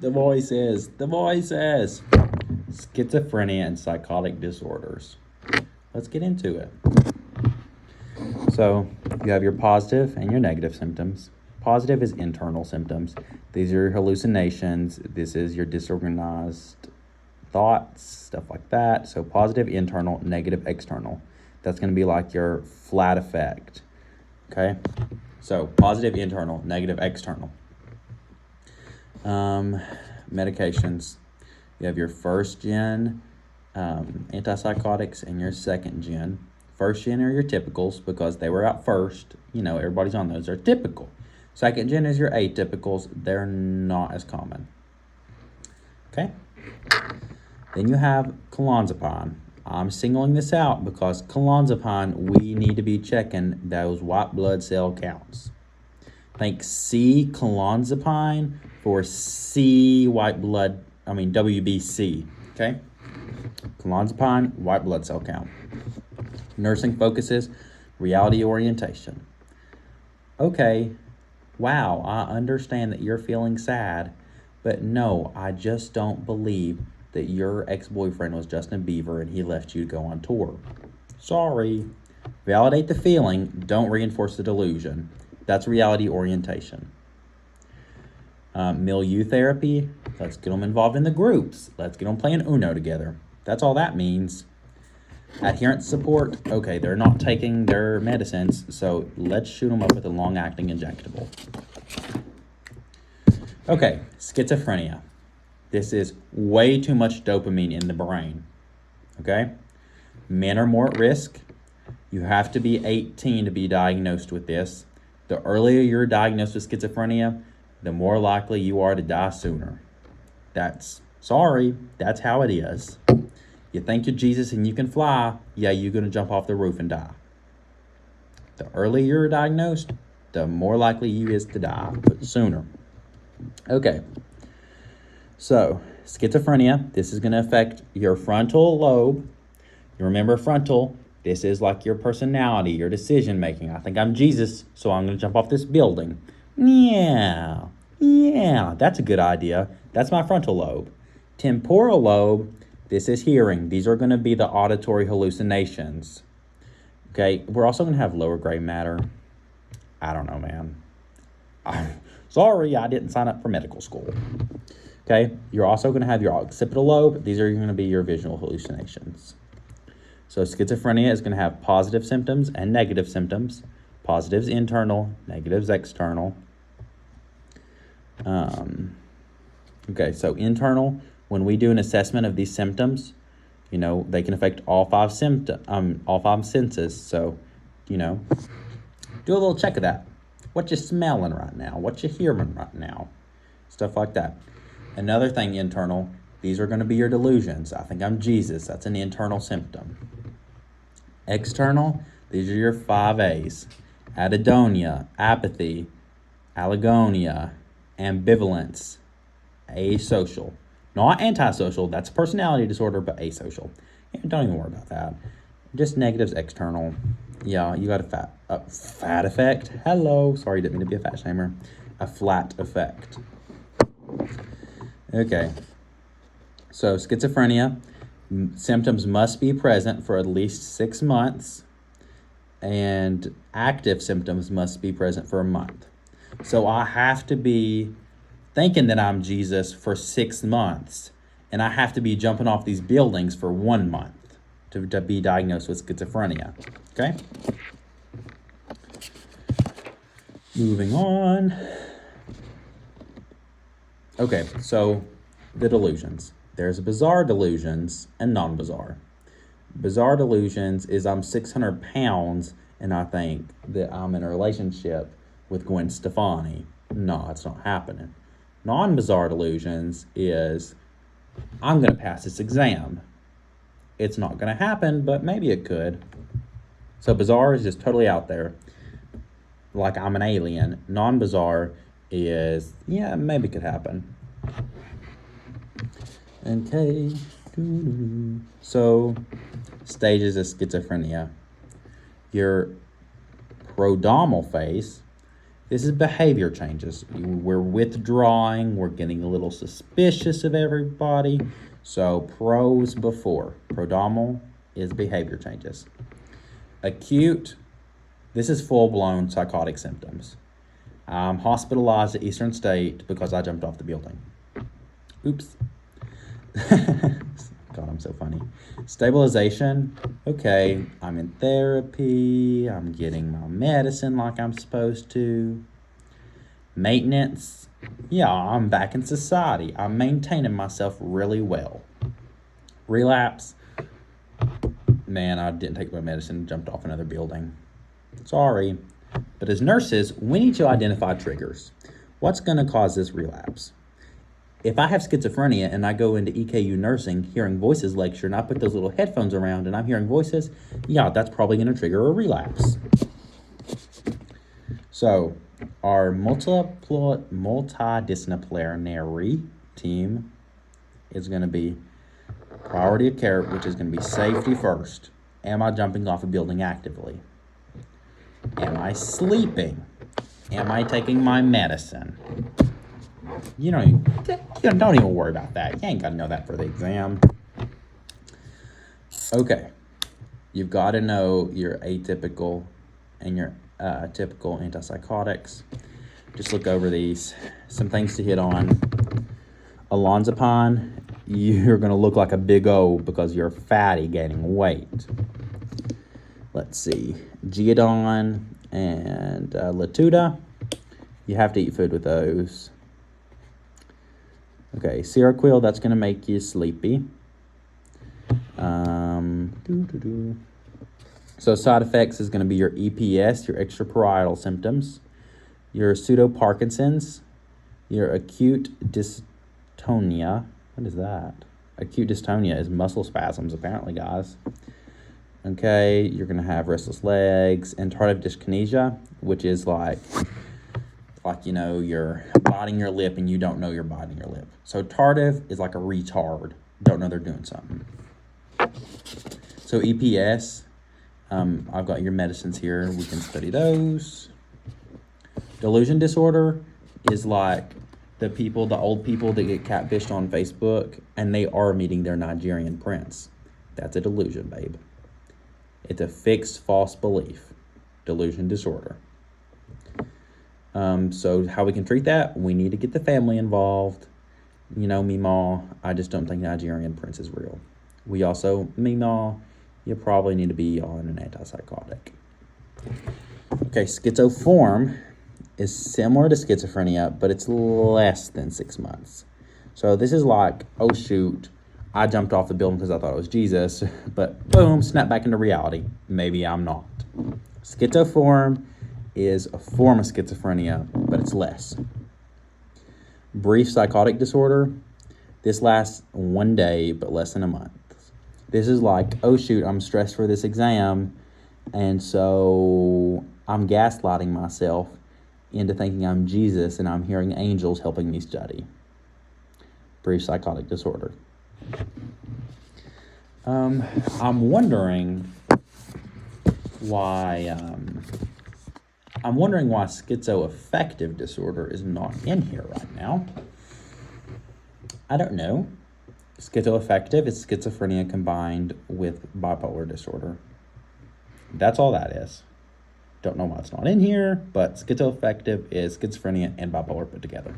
The voices. The voices. Schizophrenia and psychotic disorders. Let's get into it. So, you have your positive and your negative symptoms. Positive is internal symptoms. These are your hallucinations. This is your disorganized thoughts, stuff like that. So, positive, internal, negative, external. That's going to be like your flat effect. Okay? So, positive, internal, negative, external. Medications. You have your first gen antipsychotics and your second gen. First gen are your typicals because they were out first. You know, everybody's on those. They're typical. Second gen is your atypicals. They're not as common. Okay? Then you have clonazepam. I'm singling this out because clonazepam, we need to be checking those white blood cell counts. Think C clonazepam for WBC. Okay? Clonazepam, white blood cell count. Nursing focuses, reality orientation. Okay, wow, I understand that you're feeling sad, but no, I just don't believe that your ex-boyfriend was Justin Bieber and he left you to go on tour. Sorry. Validate the feeling, don't reinforce the delusion. That's reality orientation. Milieu therapy, let's get them involved in the groups. Let's get them playing Uno together. That's all that means. Adherence support, okay, they're not taking their medicines, so let's shoot them up with a long-acting injectable. Okay, schizophrenia. This is way too much dopamine in the brain, okay? Men are more at risk. You have to be 18 to be diagnosed with this. The earlier you're diagnosed with schizophrenia, the more likely you are to die sooner. That's how it is. You think you're Jesus and you can fly, yeah, you're going to jump off the roof and die. The earlier you're diagnosed, the more likely you is to die, but sooner. Okay, so schizophrenia, this is going to affect your frontal lobe. You remember frontal, this is like your personality, your decision making. I think I'm Jesus, so I'm going to jump off this building. Yeah, that's a good idea. That's my frontal lobe. Temporal lobe, this is hearing. These are going to be the auditory hallucinations. Okay, we're also going to have lower gray matter. I don't know, man. Sorry, I didn't sign up for medical school. Okay, you're also going to have your occipital lobe. These are going to be your visual hallucinations. So schizophrenia is going to have positive symptoms and negative symptoms. Positives internal, negatives external. Okay, so internal, when we do an assessment of these symptoms, you know, they can affect all five senses. So, you know, do a little check of that. What you smelling right now? What you hearing right now? Stuff like that. Another thing internal, these are going to be your delusions. I think I'm Jesus. That's an internal symptom. External, these are your 5 A's. Anhedonia, apathy, allegonia, ambivalence, asocial. Not antisocial, that's a personality disorder, but asocial. Yeah, don't even worry about that. Just negatives external. Yeah, you got a fat effect. Hello, sorry, didn't mean to be a fat shamer. A flat effect. Okay, so schizophrenia, symptoms must be present for at least 6 months, and active symptoms must be present for a month. So I have to be thinking that I'm Jesus for 6 months, and I have to be jumping off these buildings for 1 month to be diagnosed with schizophrenia. Okay? Moving on. Okay, so the delusions. There's bizarre delusions and non-bizarre. Bizarre delusions is I'm 600 pounds and I think that I'm in a relationship with Gwen Stefani. No, it's not happening. Non-bizarre delusions is I'm going to pass this exam. It's not going to happen, but maybe it could. So bizarre is just totally out there. Like I'm an alien. Non-bizarre is, yeah, maybe it could happen. Okay. So, stages of schizophrenia. Your prodromal phase. This is behavior changes. We're withdrawing. We're getting a little suspicious of everybody. So pros before. Prodromal is behavior changes. Acute, this is full-blown psychotic symptoms. I'm hospitalized at Eastern State because I jumped off the building. Oops. God, I'm so funny. Stabilization, okay, I'm in therapy, I'm getting my medicine like I'm supposed to. Maintenance, yeah, I'm back in society. I'm maintaining myself really well. Relapse, man, I didn't take my medicine and jumped off another building. Sorry. But as nurses, we need to identify triggers. What's going to cause this relapse? If I have schizophrenia and I go into EKU nursing, hearing voices lecture, and I put those little headphones around and I'm hearing voices, yeah, that's probably going to trigger a relapse. So our multidisciplinary team is going to be priority of care, which is going to be safety first. Am I jumping off a building actively? Am I sleeping? Am I taking my medicine? You don't even worry about that. You ain't got to know that for the exam. Okay. You've got to know your atypical and your typical antipsychotics. Just look over these. Some things to hit on. Olanzapine, you're going to look like a big O because you're fatty gaining weight. Let's see. Geodon and Latuda, you have to eat food with those. Okay, Seroquel, that's going to make you sleepy. So side effects is going to be your EPS, your extraparietal symptoms, your pseudo-Parkinson's, your acute dystonia. What is that? Acute dystonia is muscle spasms, apparently, guys. Okay, you're going to have restless legs and tardive dyskinesia, which is like, you know, you're biting your lip and you don't know you're biting your lip. So tardive is like a retard. Don't know they're doing something. So EPS, I've got your medicines here. We can study those. Delusion disorder is like the old people that get catfished on Facebook and they are meeting their Nigerian prince. That's a delusion, babe. It's a fixed false belief. Delusion disorder. So how we can treat that? We need to get the family involved. You know, Meemaw, I just don't think Nigerian prince is real. We also, Meemaw, you probably need to be on an antipsychotic. Okay, schizoform is similar to schizophrenia, but it's less than 6 months. So this is like, oh shoot, I jumped off the building because I thought it was Jesus, but boom, snap back into reality. Maybe I'm not. Schizoform is a form of schizophrenia, but it's less. Brief psychotic disorder, this lasts 1 day, but less than a month. This is like, oh shoot, I'm stressed for this exam, and so I'm gaslighting myself into thinking I'm Jesus and I'm hearing angels helping me study. Brief psychotic disorder. I'm wondering why schizoaffective disorder is not in here right now. I don't know. Schizoaffective is schizophrenia combined with bipolar disorder. That's all that is. Don't know why it's not in here, but schizoaffective is schizophrenia and bipolar put together.